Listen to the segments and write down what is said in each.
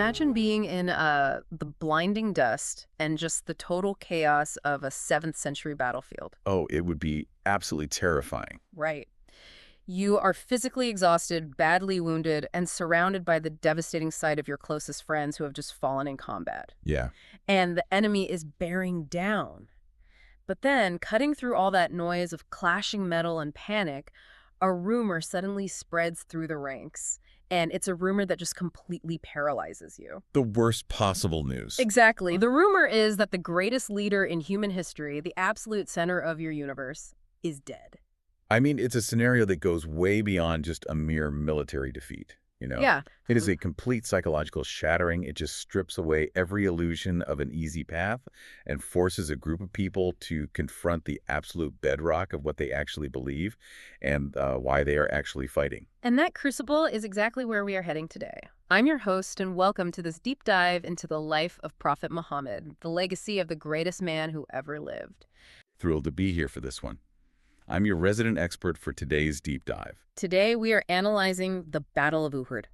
Imagine being in the blinding dust and just the total chaos of a 7th century battlefield. Oh, it would be absolutely terrifying. Right. You are physically exhausted, badly wounded, and surrounded by the devastating sight of your closest friends who have just fallen in combat. Yeah. And the enemy is bearing down. But then, cutting through all that noise of clashing metal and panic, a rumor suddenly spreads through the ranks. And it's a rumor that just completely paralyzes you. The worst possible news. Exactly. The rumor is that the greatest leader in human history, the absolute center of your universe, is dead. I mean, it's a scenario that goes way beyond just a mere military defeat, you know? Yeah. It is a complete psychological shattering. It just strips away every illusion of an easy path and forces a group of people to confront the absolute bedrock of what they actually believe and why they are actually fighting. And that crucible is exactly where we are heading today. I'm your host, and welcome to this deep dive into the life of Prophet Muhammad, the legacy of the greatest man who ever lived. Thrilled to be here for this one. I'm your resident expert for today's deep dive. Today, we are analyzing the Battle of Uhud.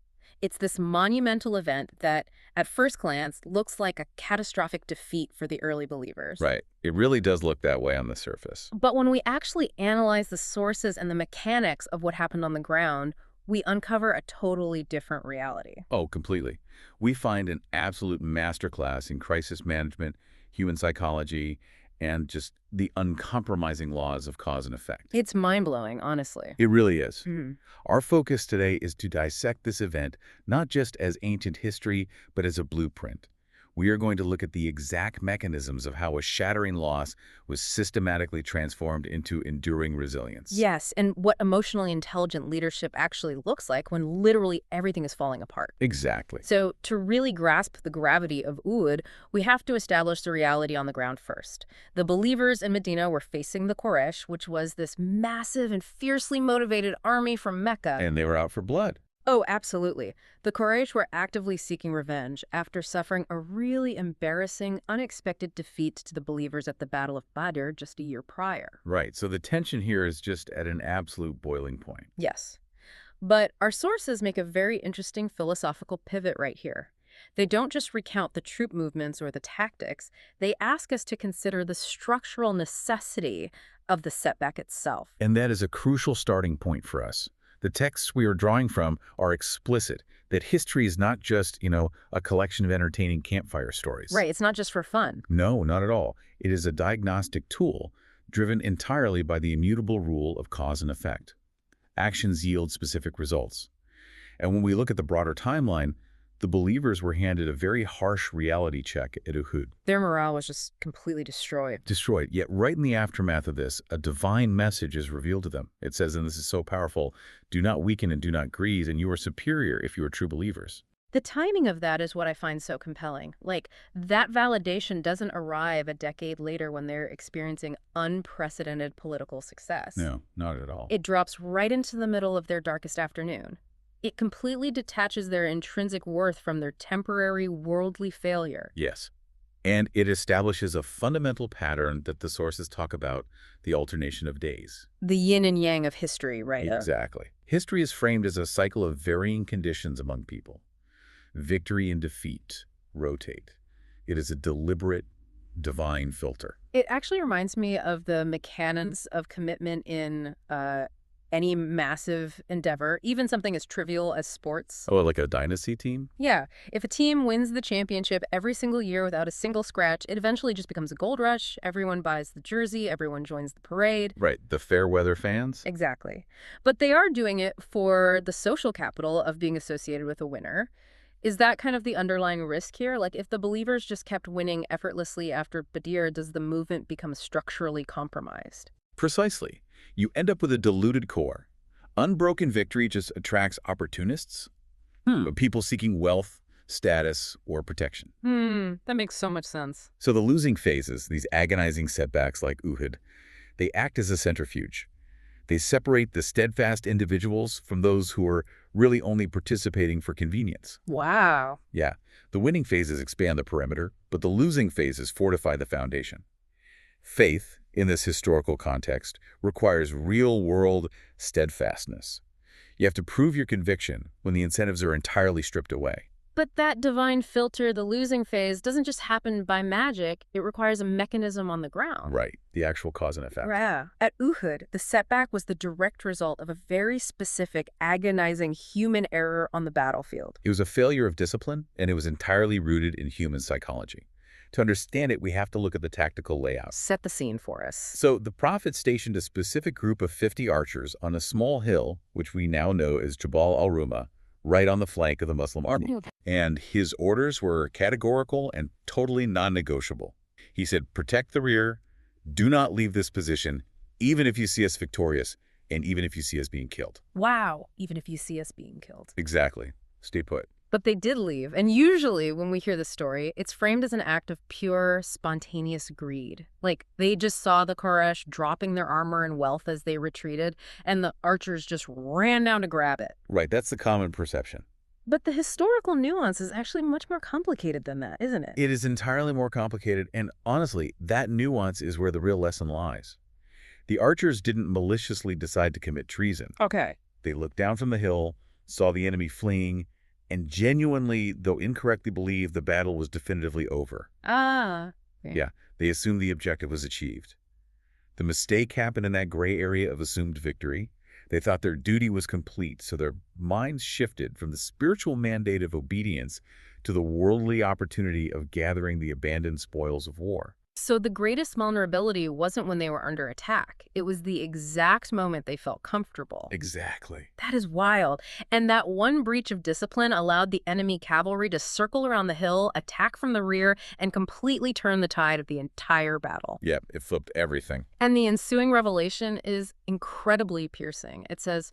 It's this monumental event that, at first glance, looks like a catastrophic defeat for the early believers. Right. It really does look that way on the surface. But when we actually analyze the sources and the mechanics of what happened on the ground, we uncover a totally different reality. Oh, completely. We find an absolute masterclass in crisis management, human psychology, and just the uncompromising laws of cause and effect. It's mind-blowing, honestly. It really is. Mhm. Our focus today is to dissect this event not just as ancient history, but as a blueprint. We are going to look at the exact mechanisms of how a shattering loss was systematically transformed into enduring resilience. Yes, and what emotionally intelligent leadership actually looks like when literally everything is falling apart. Exactly. So to really grasp the gravity of Uhud, we have to establish the reality on the ground first. The believers in Medina were facing the Quraysh, which was this massive and fiercely motivated army from Mecca. And they were out for blood. Oh, absolutely. The Quraysh were actively seeking revenge after suffering a really embarrassing, unexpected defeat to the believers at the Battle of Badr just a year prior. Right. So the tension here is just at an absolute boiling point. Yes. But our sources make a very interesting philosophical pivot right here. They don't just recount the troop movements or the tactics, they ask us to consider the structural necessity of the setback itself. And that is a crucial starting point for us. The texts we are drawing from are explicit that history is not just, a collection of entertaining campfire stories. Right, it's not just for fun. No, not at all. It is a diagnostic tool driven entirely by the immutable rule of cause and effect. Actions yield specific results. And when we look at the broader timeline, the believers were handed a very harsh reality check at Uhud. Their morale was just completely destroyed. Destroyed. Yet right in the aftermath of this, a divine message is revealed to them. It says, and this is so powerful, do not weaken and do not grieve, and you are superior if you are true believers. The timing of that is what I find so compelling. Like, that validation doesn't arrive a decade later when they're experiencing unprecedented political success. No, not at all. It drops right into the middle of their darkest afternoon. It completely detaches their intrinsic worth from their temporary worldly failure. Yes. And it establishes a fundamental pattern that the sources talk about, the alternation of days. The yin and yang of history, right? Exactly. History is framed as a cycle of varying conditions among people. Victory and defeat rotate. It is a deliberate, divine filter. It actually reminds me of the mechanics of commitment in any massive endeavor, even something as trivial as sports. Oh, like a dynasty team? Yeah, if a team wins the championship every single year without a single scratch, it eventually just becomes a gold rush. Everyone buys the jersey, everyone joins the parade. Right, the fair weather fans? Exactly. But they are doing it for the social capital of being associated with a winner. Is that kind of the underlying risk here? Like, if the believers just kept winning effortlessly after Badr, does the movement become structurally compromised? Precisely. You end up with a diluted core. Unbroken victory just attracts opportunists, people seeking wealth, status, or protection. That makes so much sense. So the losing phases, these agonizing setbacks like Uhud, they act as a centrifuge. They separate the steadfast individuals from those who are really only participating for convenience. Wow. Yeah, the winning phases expand the perimeter, but the losing phases fortify the foundation. Faith, in this historical context, requires real-world steadfastness. You have to prove your conviction when the incentives are entirely stripped away. But that divine filter, the losing phase, doesn't just happen by magic. It requires a mechanism on the ground. Right, the actual cause and effect. Yeah. At Uhud, the setback was the direct result of a very specific, agonizing human error on the battlefield. It was a failure of discipline, and it was entirely rooted in human psychology. To understand it, we have to look at the tactical layout. Set the scene for us. So the Prophet stationed a specific group of 50 archers on a small hill, which we now know as Jabal al-Rumah, right on the flank of the Muslim army. And his orders were categorical and totally non-negotiable. He said, protect the rear, do not leave this position, even if you see us victorious, and even if you see us being killed. Wow, even if you see us being killed. Exactly. Stay put. But they did leave, and usually when we hear the story, it's framed as an act of pure, spontaneous greed. Like, they just saw the Quraysh dropping their armor and wealth as they retreated, and the archers just ran down to grab it. Right, that's the common perception. But the historical nuance is actually much more complicated than that, isn't it? It is entirely more complicated, and honestly, that nuance is where the real lesson lies. The archers didn't maliciously decide to commit treason. Okay. They looked down from the hill, saw the enemy fleeing, and genuinely, though incorrectly, believed the battle was definitively over. Ah. Okay. Yeah, they assumed the objective was achieved. The mistake happened in that gray area of assumed victory. They thought their duty was complete, so their minds shifted from the spiritual mandate of obedience to the worldly opportunity of gathering the abandoned spoils of war. So the greatest vulnerability wasn't when they were under attack. It was the exact moment they felt comfortable. Exactly. That is wild. And that one breach of discipline allowed the enemy cavalry to circle around the hill, attack from the rear, and completely turn the tide of the entire battle. Yep, it flipped everything. And the ensuing revelation is incredibly piercing. It says,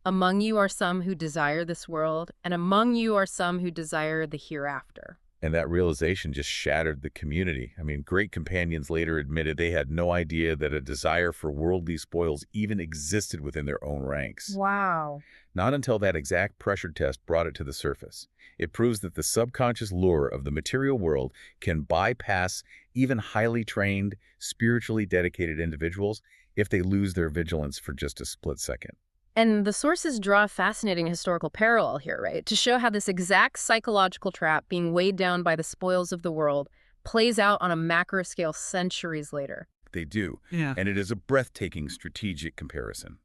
among you are some who desire this world, and among you are some who desire the hereafter. And that realization just shattered the community. I mean, great companions later admitted they had no idea that a desire for worldly spoils even existed within their own ranks. Wow. Not until that exact pressure test brought it to the surface. It proves that the subconscious lure of the material world can bypass even highly trained, spiritually dedicated individuals if they lose their vigilance for just a split second. And the sources draw a fascinating historical parallel here, right? To show how this exact psychological trap, being weighed down by the spoils of the world, plays out on a macro scale centuries later. They do. Yeah. And it is a breathtaking strategic comparison.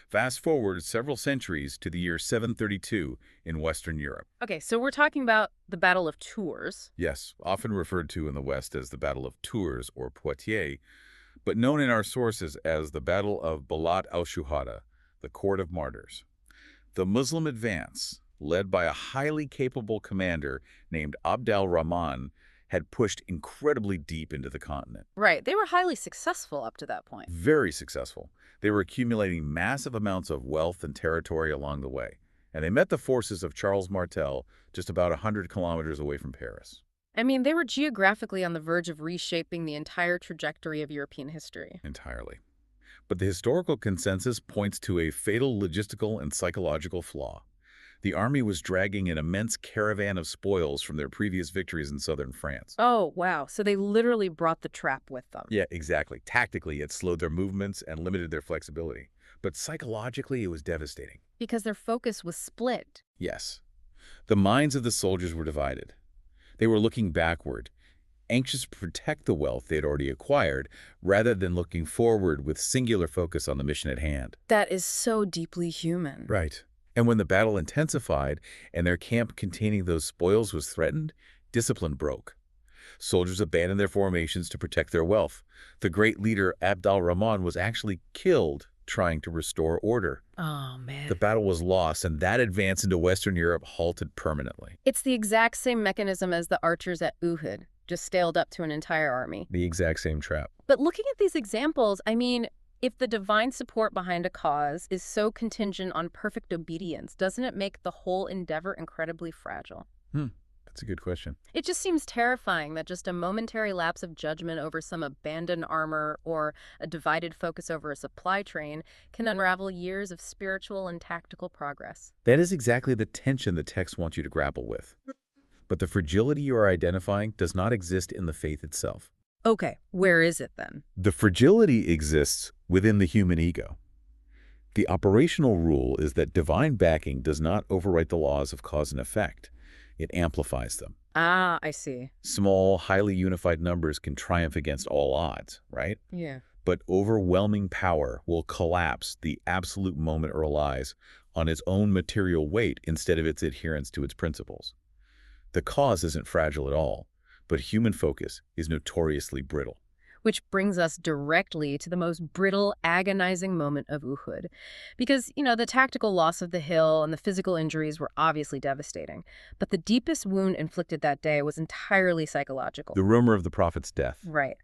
Fast forward several centuries to the year 732 in Western Europe. Okay, so we're talking about the Battle of Tours. Yes, often referred to in the West as the Battle of Tours or Poitiers, but known in our sources as the Battle of Balat al-Shuhada, the Court of Martyrs. The Muslim advance, led by a highly capable commander named Abd al-Rahman, had pushed incredibly deep into the continent. Right, they were highly successful up to that point. Very successful. They were accumulating massive amounts of wealth and territory along the way, and they met the forces of Charles Martel just about 100 kilometers away from Paris. I mean, they were geographically on the verge of reshaping the entire trajectory of European history. Entirely. But the historical consensus points to a fatal logistical and psychological flaw. The army was dragging an immense caravan of spoils from their previous victories in southern France. Oh, wow. So they literally brought the trap with them. Yeah, exactly. Tactically, it slowed their movements and limited their flexibility. But psychologically, it was devastating. Because their focus was split. Yes. The minds of the soldiers were divided. They were looking backward, anxious to protect the wealth they had already acquired, rather than looking forward with singular focus on the mission at hand. That is so deeply human. Right. And when the battle intensified and their camp containing those spoils was threatened, discipline broke. Soldiers abandoned their formations to protect their wealth. The great leader, Abd al-Rahman, was actually killed trying to restore order. Oh, man. The battle was lost, and that advance into Western Europe halted permanently. It's the exact same mechanism as the archers at Uhud, just scaled up to an entire army. The exact same trap. But looking at these examples, I mean, if the divine support behind a cause is so contingent on perfect obedience, doesn't it make the whole endeavor incredibly fragile? That's a good question. It just seems terrifying that just a momentary lapse of judgment over some abandoned armor or a divided focus over a supply train can unravel years of spiritual and tactical progress. That is exactly the tension the text wants you to grapple with. But the fragility you are identifying does not exist in the faith itself. Okay, where is it then? The fragility exists within the human ego. The operational rule is that divine backing does not overwrite the laws of cause and effect. It amplifies them. Ah, I see. Small, highly unified numbers can triumph against all odds, right? Yeah. But overwhelming power will collapse the absolute moment it relies on its own material weight instead of its adherence to its principles. The cause isn't fragile at all, but human focus is notoriously brittle. Which brings us directly to the most brittle, agonizing moment of Uhud. Because, the tactical loss of the hill and the physical injuries were obviously devastating. But the deepest wound inflicted that day was entirely psychological. The rumor of the prophet's death. Right.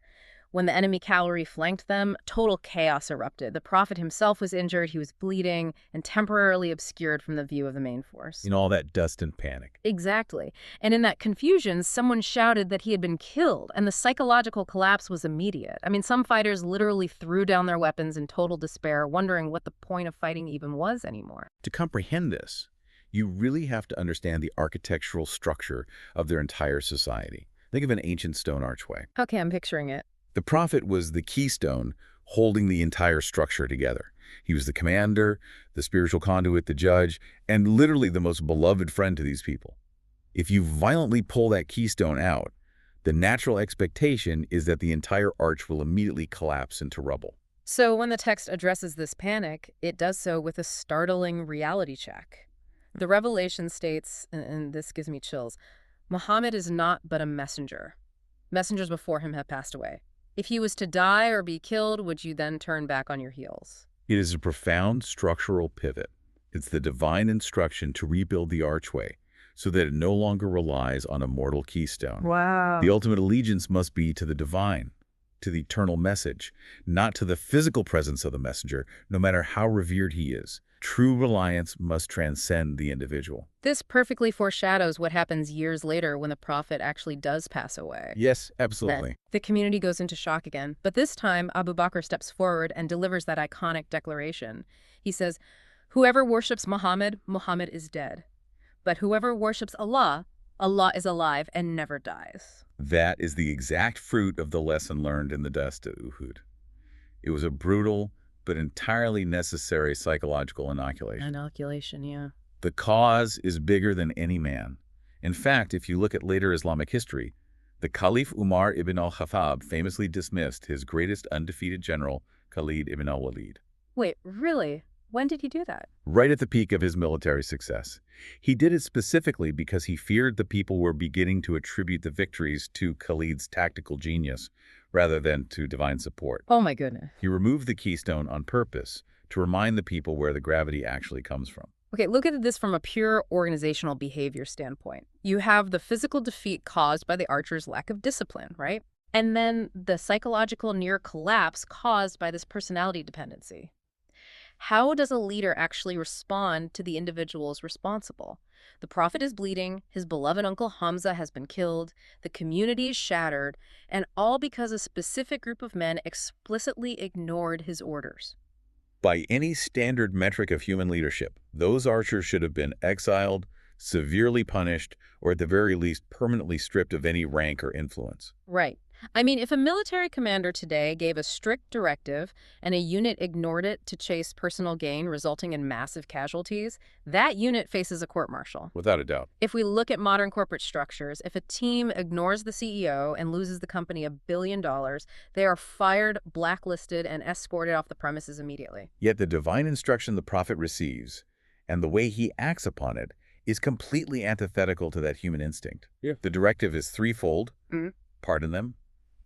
When the enemy cavalry flanked them, total chaos erupted. The prophet himself was injured, he was bleeding, and temporarily obscured from the view of the main force. In all that dust and panic. Exactly. And in that confusion, someone shouted that he had been killed, and the psychological collapse was immediate. I mean, some fighters literally threw down their weapons in total despair, wondering what the point of fighting even was anymore. To comprehend this, you really have to understand the architectural structure of their entire society. Think of an ancient stone archway. Okay, I'm picturing it. The prophet was the keystone holding the entire structure together. He was the commander, the spiritual conduit, the judge, and literally the most beloved friend to these people. If you violently pull that keystone out, the natural expectation is that the entire arch will immediately collapse into rubble. So when the text addresses this panic, it does so with a startling reality check. The revelation states, and this gives me chills, Muhammad is not but a messenger. Messengers before him have passed away. If he was to die or be killed, would you then turn back on your heels? It is a profound structural pivot. It's the divine instruction to rebuild the archway so that it no longer relies on a mortal keystone. Wow. The ultimate allegiance must be to the divine, to the eternal message, not to the physical presence of the messenger, no matter how revered he is. True reliance must transcend the individual. This perfectly foreshadows what happens years later when the prophet actually does pass away. Yes, absolutely. Then the community goes into shock again, but this time Abu Bakr steps forward and delivers that iconic declaration. He says, "Whoever worships Muhammad, Muhammad is dead. But whoever worships Allah, Allah is alive and never dies." That is the exact fruit of the lesson learned in the dust at Uhud. It was a brutal but entirely necessary psychological inoculation. Inoculation, yeah. The cause is bigger than any man. In fact, if you look at later Islamic history, the Caliph Umar ibn al-Khattab famously dismissed his greatest undefeated general, Khalid ibn al-Walid. Wait, really? When did he do that? Right at the peak of his military success. He did it specifically because he feared the people were beginning to attribute the victories to Khalid's tactical genius rather than to divine support. Oh my goodness. He removed the keystone on purpose to remind the people where the gravity actually comes from. Okay, look at this from a pure organizational behavior standpoint. You have the physical defeat caused by the archer's lack of discipline, right? And then the psychological near collapse caused by this personality dependency. How does a leader actually respond to the individuals responsible? The prophet is bleeding, his beloved uncle Hamza has been killed, the community is shattered, and all because a specific group of men explicitly ignored his orders. By any standard metric of human leadership, those archers should have been exiled, severely punished, or at the very least permanently stripped of any rank or influence. Right. I mean, if a military commander today gave a strict directive and a unit ignored it to chase personal gain, resulting in massive casualties, that unit faces a court-martial. Without a doubt. If we look at modern corporate structures, if a team ignores the CEO and loses the company $1 billion, they are fired, blacklisted, and escorted off the premises immediately. Yet the divine instruction the prophet receives and the way he acts upon it is completely antithetical to that human instinct. Yeah. The directive is threefold. Mm-hmm. Pardon them,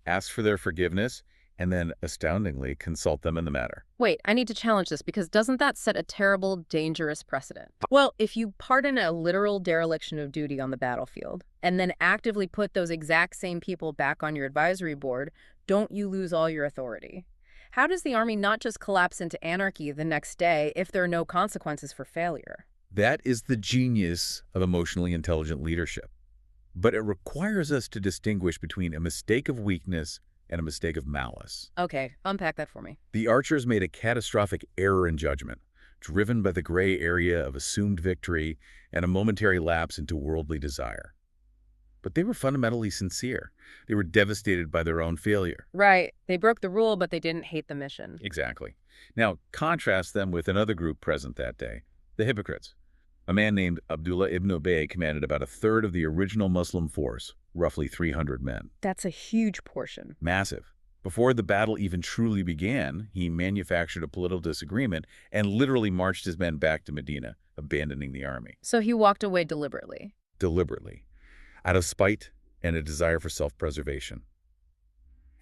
ask for their forgiveness, and then, astoundingly, consult them in the matter. Wait, I need to challenge this because doesn't that set a terrible, dangerous precedent? Well, if you pardon a literal dereliction of duty on the battlefield and then actively put those exact same people back on your advisory board, don't you lose all your authority? How does the army not just collapse into anarchy the next day if there are no consequences for failure? That is the genius of emotionally intelligent leadership. But it requires us to distinguish between a mistake of weakness and a mistake of malice. Okay, unpack that for me. The archers made a catastrophic error in judgment, driven by the gray area of assumed victory and a momentary lapse into worldly desire. But they were fundamentally sincere. They were devastated by their own failure. Right. They broke the rule, but they didn't hate the mission. Exactly. Now, contrast them with another group present that day, the hypocrites. A man named Abdullah ibn Ubay commanded about a third of the original Muslim force, roughly 300 men. That's a huge portion. Massive. Before the battle even truly began, he manufactured a political disagreement and literally marched his men back to Medina, abandoning the army. So he walked away deliberately. Deliberately, out of spite and a desire for self-preservation.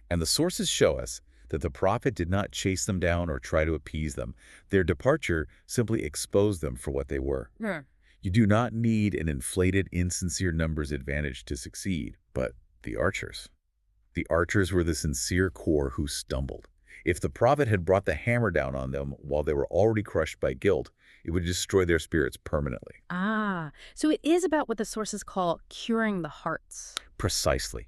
And the sources show us that the prophet did not chase them down or try to appease them. Their departure simply exposed them for what they were. Hmm. You do not need an inflated, insincere numbers advantage to succeed, but the archers. The archers were the sincere core who stumbled. If the prophet had brought the hammer down on them while they were already crushed by guilt, it would destroy their spirits permanently. Ah, so it is about what the sources call curing the hearts. Precisely.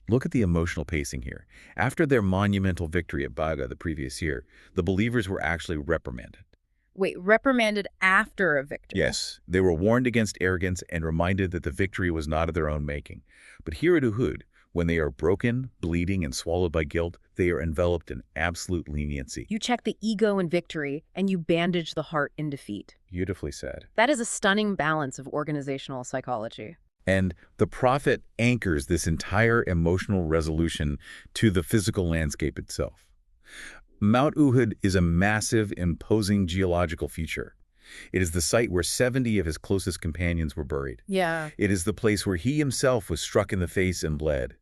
Look at the emotional pacing here. After their monumental victory at Baga the previous year, the believers were actually reprimanded. Wait, reprimanded after a victory? Yes, they were warned against arrogance and reminded that the victory was not of their own making. But here at Uhud, when they are broken, bleeding, and swallowed by guilt, they are enveloped in absolute leniency. You check the ego in victory, and you bandage the heart in defeat. Beautifully said. That is a stunning balance of organizational psychology. And the prophet anchors this entire emotional resolution to the physical landscape itself. Mount Uhud is a massive, imposing geological feature. It is the site where 70 of his closest companions were buried. Yeah. It is the place where he himself was struck in the face and bled.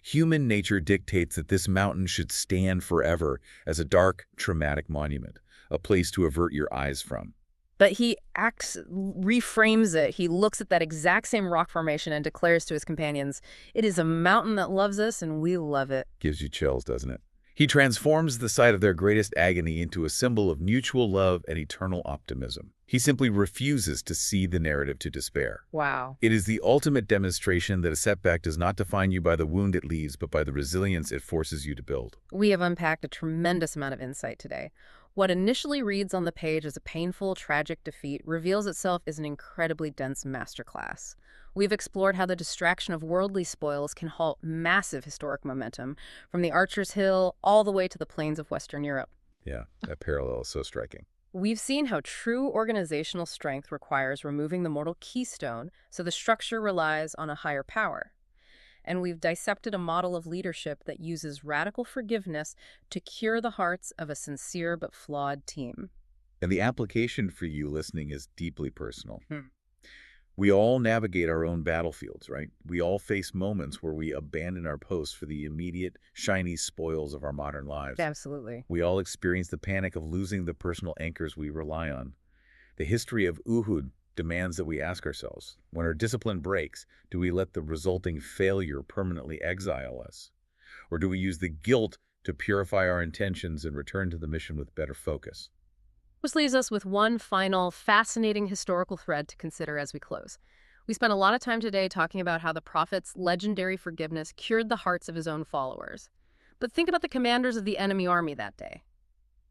Human nature dictates that this mountain should stand forever as a dark, traumatic monument, a place to avert your eyes from. But he reframes it. He looks at that exact same rock formation and declares to his companions, "It is a mountain that loves us, and we love it." Gives you chills, doesn't it? He transforms the site of their greatest agony into a symbol of mutual love and eternal optimism. He simply refuses to cede the narrative to despair. Wow. It is the ultimate demonstration that a setback does not define you by the wound it leaves, but by the resilience it forces you to build. We have unpacked a tremendous amount of insight today. What initially reads on the page as a painful, tragic defeat reveals itself as an incredibly dense masterclass. We've explored how the distraction of worldly spoils can halt massive historic momentum, from the Archer's Hill all the way to the plains of Western Europe. Yeah, that parallel is so striking. We've seen how true organizational strength requires removing the mortal keystone, so the structure relies on a higher power. And we've dissected a model of leadership that uses radical forgiveness to cure the hearts of a sincere but flawed team. And the application for you listening is deeply personal. We all navigate our own battlefields, right? We all face moments where we abandon our posts for the immediate, shiny spoils of our modern lives. Absolutely. We all experience the panic of losing the personal anchors we rely on. The history of Uhud demands that we ask ourselves, when our discipline breaks, do we let the resulting failure permanently exile us? Or do we use the guilt to purify our intentions and return to the mission with better focus? Which leaves us with one final, fascinating historical thread to consider as we close. We spent a lot of time today talking about how the prophet's legendary forgiveness cured the hearts of his own followers. But think about the commanders of the enemy army that day.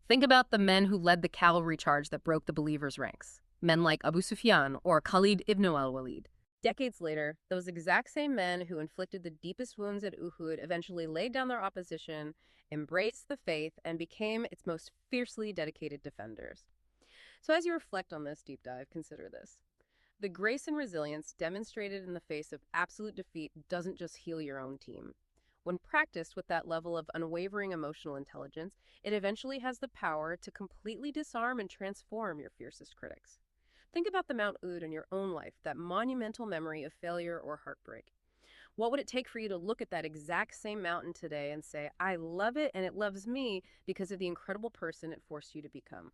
Think about the men who led the cavalry charge that broke the believers' ranks. Men like Abu Sufyan or Khalid ibn al-Walid. Decades later, those exact same men who inflicted the deepest wounds at Uhud eventually laid down their opposition, embraced the faith, and became its most fiercely dedicated defenders. So as you reflect on this deep dive, consider this. The grace and resilience demonstrated in the face of absolute defeat doesn't just heal your own team. When practiced with that level of unwavering emotional intelligence, it eventually has the power to completely disarm and transform your fiercest critics. Think about the Mount Uhud in your own life, that monumental memory of failure or heartbreak. What would it take for you to look at that exact same mountain today and say, "I love it and it loves me because of the incredible person it forced you to become"?